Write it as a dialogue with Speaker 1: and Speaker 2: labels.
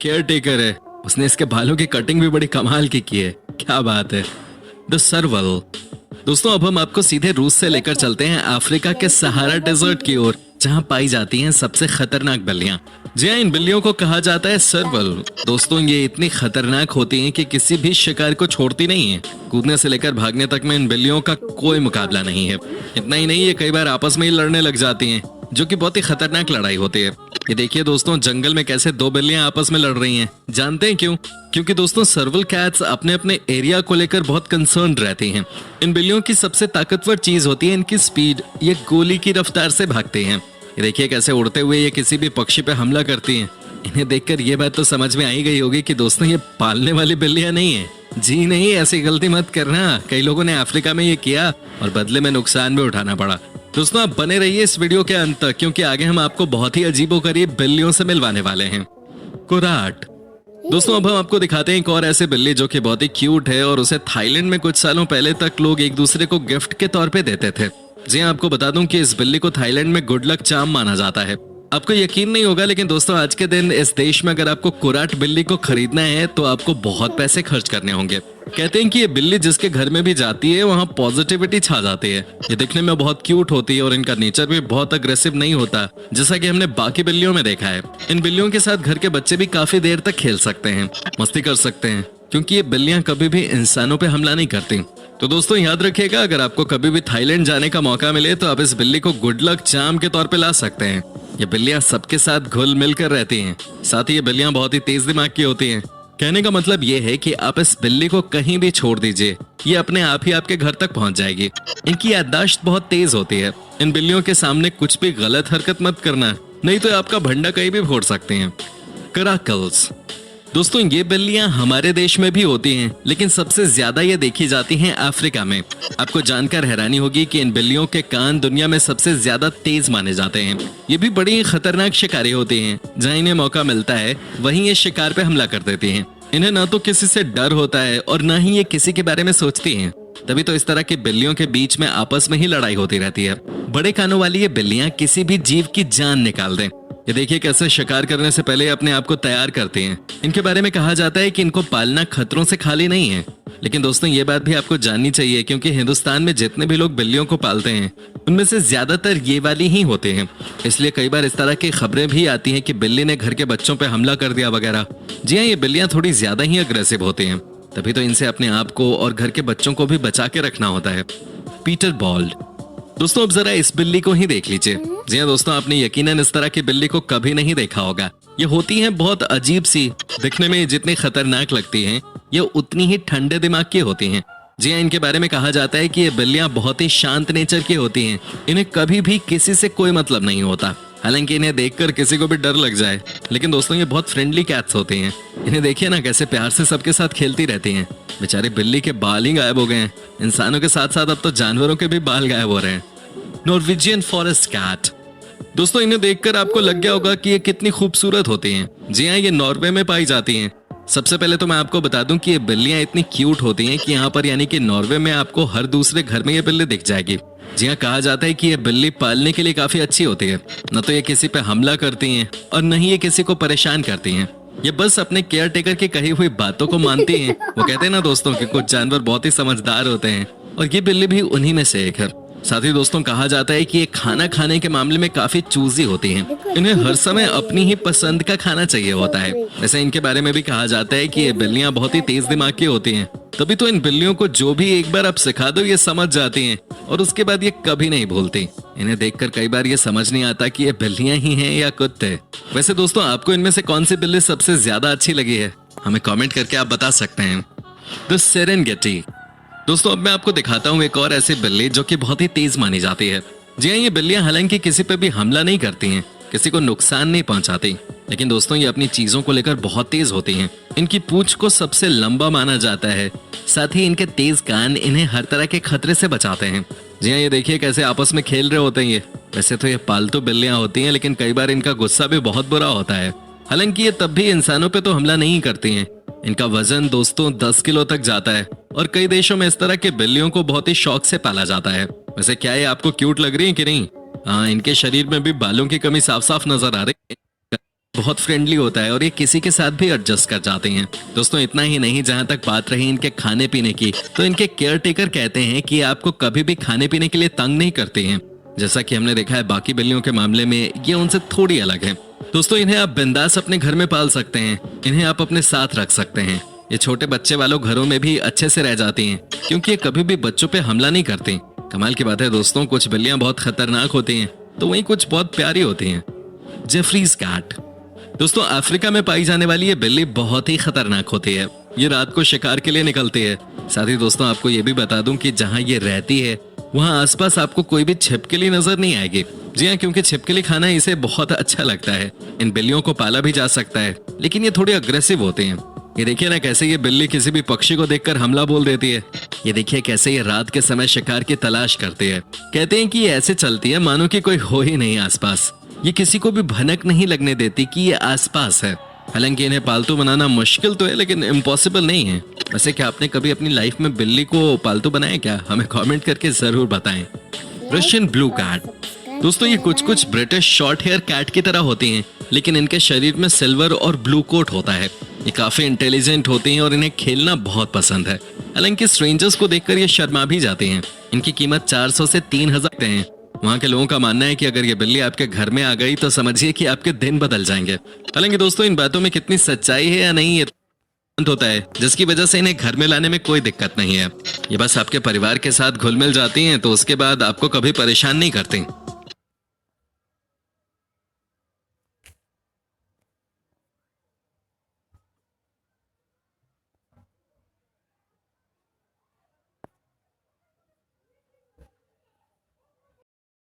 Speaker 1: Care taker है, उसने इसके बालों की कटिंग भी बड़ी कमाल की है। क्या बात है। द सर्वल। दोस्तों अब हम आपको सीधे रूस से लेकर चलते हैं अफ्रीका के सहारा डेजर्ट की ओर, जहां पाई जाती हैं सबसे खतरनाक बिल्लियां। जी हाँ, इन बिल्लियों को कहा जाता है सर्वल। दोस्तों ये इतनी खतरनाक होती हैं कि किसी भी शिकार को छोड़ती नहीं है। कूदने से लेकर भागने तक में इन बिल्लियों का कोई मुकाबला नहीं है। इतना ही नहीं, ये कई बार आपस में ही लड़ने लग जाती हैं, जो कि बहुत ही खतरनाक लड़ाई होती है। ये देखिए दोस्तों, जंगल में कैसे दो बिल्लियां आपस में लड़ रही हैं। जानते हैं क्यों? क्योंकि दोस्तों सर्वल कैट्स अपने अपने एरिया को लेकर बहुत कंसर्न रहती हैं। इन बिल्लियों की सबसे ताकतवर चीज होती है इनकी स्पीड। ये गोली की रफ्तार से भागते हैं। ये देखिए कैसे उड़ते हुए ये किसी भी पक्षी पे हमला करती हैं। इन्हें देखकर ये बात तो समझ में आई गई होगी कि दोस्तों ये पालने वाली बिल्लियां नहीं है। जी नहीं, ऐसी गलती मत करना। कई लोगों ने अफ्रीका में ये किया और बदले में नुकसान भी उठाना पड़ा। दोस्तों आप बने रहिए इस वीडियो के अंत तक, क्योंकि आगे हम आपको बहुत ही अजीबोगरीब बिल्लियों से मिलवाने वाले हैं। कुराट। दोस्तों अब हम आपको दिखाते हैं एक और ऐसे बिल्ली जो कि बहुत ही क्यूट है और उसे थाईलैंड में कुछ सालों पहले तक लोग एक दूसरे को गिफ्ट के तौर पे देते थे। जी आपको बता दूं कि इस बिल्ली को थाईलैंड में गुड लक चार्म माना जाता है। आपको यकीन नहीं होगा, लेकिन दोस्तों आज के दिन इस देश में अगर आपको कुराट बिल्ली को खरीदना है तो आपको बहुत पैसे खर्च करने होंगे। कहते हैं कि ये बिल्ली जिसके घर में भी जाती है वहाँ पॉजिटिविटी छा जाती है। ये दिखने में बहुत क्यूट होती है और इनका नेचर भी बहुत अग्रेसिव नहीं होता, जैसा कि हमने बाकी बिल्लियों में देखा है। इन बिल्लियों के साथ घर के बच्चे भी काफी देर तक खेल सकते हैं, मस्ती कर सकते हैं, क्योंकि ये बिल्लियां कभी भी इंसानों पे हमला नहीं करती। तो दोस्तों याद रखिएगा, अगर आपको कभी भी थाईलैंड जाने का मौका मिले तो आप इस बिल्ली को गुड लक चार्म के तौर पे ला सकते हैं। ये बिल्लियां सबके साथ घुल मिल कर रहती हैं। साथ ही ये बिल्लियां बहुत ही तेज दिमाग की होती हैं। कहने का मतलब ये है कि आप इस बिल्ली को कहीं भी छोड़ दीजिए, ये अपने आप ही आपके घर तक पहुंच जाएगी। इनकी याददाश्त बहुत तेज होती है। इन बिल्लियों के सामने कुछ भी गलत हरकत मत करना, नहीं तो आपका भंडा कहीं भी फोड़ सकते हैं। कराकल्स। दोस्तों ये बिल्लियां हमारे देश में भी होती हैं, लेकिन सबसे ज्यादा ये देखी जाती हैं अफ्रीका में। आपको जानकर हैरानी होगी कि इन बिल्लियों के कान दुनिया में सबसे ज्यादा तेज माने जाते हैं। ये भी बड़ी खतरनाक शिकारी होती हैं। जहां इन्हें मौका मिलता है वहीं ये शिकार पे हमला कर देती हैं। इन्हें ना तो किसी से डर होता है और ना ही ये किसी के बारे में सोचती हैं। तभी तो इस तरह की बिल्लियों के बीच में आपस में ही लड़ाई होती रहती है। बड़े कानों वाली ये बिल्लियां किसी भी जीव की जान निकाल दें। ये देखिए कैसे शिकार करने से पहले अपने आप को तैयार करते हैं। इनके बारे में कहा जाता है कि इनको पालना खतरों से खाली नहीं है। लेकिन दोस्तों ये बात भी आपको जाननी चाहिए, क्योंकि हिंदुस्तान में जितने भी लोग बिल्लियों को पालते हैं उनमें से ज्यादातर ये वाली ही होते हैं। इसलिए कई बार इस तरह की खबरें भी आती हैं कि बिल्ली ने घर के बच्चों पे हमला कर दिया वगैरह। जी हाँ, ये बिल्लियां थोड़ी ज्यादा ही अग्रेसिव होती हैं। तभी तो इनसे अपने आप को और घर के बच्चों को भी बचा के रखना होता है। Peterbald. दोस्तों अब जरा इस बिल्ली को ही देख लीजिए। जी हाँ दोस्तों, आपने यकीनन इस तरह की बिल्ली को कभी नहीं देखा होगा। ये होती हैं बहुत अजीब सी। दिखने में जितनी खतरनाक लगती हैं, ये उतनी ही ठंडे दिमाग की होती हैं। जी हाँ, इनके बारे में कहा जाता है कि ये बिल्लियां बहुत ही शांत नेचर की होती हैं। इन्हें कभी भी किसी से कोई मतलब नहीं होता। हालांकि इन्हें देखकर किसी को भी डर लग जाए, लेकिन दोस्तों ये बहुत फ्रेंडली कैट्स होती हैं। इन्हें देखिए ना कैसे प्यार से सबके साथ खेलती रहती हैं। बेचारी बिल्ली के बाल ही गायब हो गए हैं। इंसानों के साथ साथ अब तो जानवरों के भी बाल गायब हो रहे हैं। Norwegian forest cat. दोस्तों इन्हें देखकर आपको लग गया होगा कि ये कितनी खूबसूरत होती हैं। जी हाँ, ये नॉर्वे में पाई जाती हैं। सबसे पहले तो मैं आपको बता दूं कि ये बिल्लियां इतनी क्यूट होती हैं कि यहाँ पर यानी कि नॉर्वे में आपको हर दूसरे घर में ये बिल्ली दिख जाएगी। जी हाँ, कहा जाता है कि ये बिल्ली पालने के लिए काफी अच्छी होती है। न तो ये किसी पे हमला करती हैं और न ही ये किसी को परेशान करती हैं। ये बस अपने केयर टेकर की कही हुई बातों को मानती हैं। वो कहते हैं ना दोस्तों कि कुछ जानवर बहुत ही समझदार होते हैं, और ये बिल्ली भी उन्हीं में से एक है। साथ ही दोस्तों कहा जाता है कि ये खाना खाने के मामले में काफी चूजी होती हैं। इन्हें हर समय अपनी ही पसंद का खाना चाहिए होता है। वैसे इनके बारे में भी कहा जाता है कि ये बिल्लियां बहुत ही तेज दिमाग की होती हैं। तभी तो इन बिल्लियों को जो भी एक बार आप सिखा दो ये समझ जाती हैं, और उसके बाद ये कभी नहीं भूलती। इन्हें देखकर कई बार ये समझ नहीं आता कि ये बिल्लियां ही हैं या कुत्ते। वैसे दोस्तों आपको इनमें से कौन सी बिल्ली सबसे ज्यादा अच्छी लगी है, हमें कॉमेंट करके आप बता सकते हैं। The Serengeti. दोस्तों अब मैं आपको दिखाता हूँ एक और ऐसी बिल्ली जो कि बहुत ही तेज मानी जाती है। जी हाँ, ये बिल्लियां हालांकि किसी पे भी हमला नहीं करती हैं, किसी को नुकसान नहीं पहुंचाती, लेकिन दोस्तों ये अपनी चीजों को लेकर बहुत तेज होती हैं। इनकी पूंछ को सबसे लंबा माना जाता है। साथ ही इनके तेज कान इन्हें हर तरह के खतरे से बचाते हैं। जी हाँ, ये देखिए कैसे आपस में खेल रहे होते हैं ये। वैसे तो ये पालतू बिल्लियां होती हैं, लेकिन कई बार इनका गुस्सा भी बहुत बुरा होता है। हालांकि ये तब भी इंसानों पे तो हमला नहीं करती हैं। इनका वजन दोस्तों 10 किलो तक जाता है, और कई देशों में इस तरह के बिल्लियों को बहुत ही शौक से पाला जाता है। वैसे क्या ये आपको क्यूट लग रही है कि नहीं? हाँ, इनके शरीर में भी बालों की कमी साफ साफ नजर आ रही है। बहुत फ्रेंडली होता है और ये किसी के साथ भी एडजस्ट कर जाते हैं। दोस्तों इतना ही नहीं, जहाँ तक बात रही इनके खाने पीने की, तो इनके केयर टेकर कहते हैं कि आपको कभी भी खाने पीने के लिए तंग नहीं करते हैं। जैसा कि हमने देखा है बाकी बिल्लियों के मामले में ये उनसे थोड़ी अलग है। दोस्तों इन्हें आप बिंदास अपने घर में पाल सकते हैं, इन्हें आप अपने साथ रख सकते हैं। ये छोटे बच्चे वालों घरों में भी अच्छे से रह जाती हैं क्योंकि ये कभी भी बच्चों पे हमला नहीं करते। कमाल की बात है दोस्तों, कुछ बिल्लियां बहुत खतरनाक होती हैं तो वहीं कुछ बहुत प्यारी होती हैं। Jefferies cat. दोस्तों अफ्रीका में पाई जाने वाली ये बिल्ली बहुत ही खतरनाक होती है। ये रात को शिकार के लिए निकलती है। साथ ही दोस्तों आपको ये भी बता दूं कि जहां ये रहती है वहां आसपास आपको कोई भी छिपकली नजर नहीं आएगी। जी हाँ, क्योंकि छिपकली खाना इसे बहुत अच्छा लगता है। इन बिल्लियों को पाला भी जा सकता है, लेकिन ये थोड़ी अग्रेसिव होते हैं। ये देखिए ना कैसे ये बिल्ली किसी भी पक्षी को देखकर हमला बोल देती है। ये देखिए कैसे ये रात के समय शिकार की तलाश करती है। कहते हैं कि ये ऐसे चलती है मानो कि कोई हो ही नहीं आसपास। ये किसी को भी भनक नहीं लगने देती कि ये आसपास है। हालांकि इन्हें पालतू बनाना मुश्किल तो है, लेकिन इम्पॉसिबल नहीं है। वैसे क्या आपने कभी अपनी लाइफ में बिल्ली को पालतू बनाया क्या? हमें कमेंट करके जरूर बताएं। Russian blue cat. दोस्तों ये कुछ ब्रिटिश शॉर्ट हेयर कैट की तरह होती हैं, लेकिन इनके शरीर में सिल्वर और ब्लू कोट होता है। ये काफी इंटेलिजेंट होती हैं और इन्हें खेलना बहुत पसंद है। हालांकि स्ट्रेंजर्स को देखकर ये शर्मा भी जाती हैं। इनकी कीमत 400 से 3000 है। वहाँ के लोगों का मानना है कि अगर ये बिल्ली आपके घर में आ गई तो समझिए कि आपके दिन बदल जाएंगे। हालांकि दोस्तों इन बातों में कितनी सच्चाई है या नहीं ये होता है, जिसकी वजह से इन्हें घर में लाने में कोई दिक्कत नहीं है। ये बस आपके परिवार के साथ घुल मिल जाती हैं तो उसके बाद आपको कभी परेशान नहीं करती।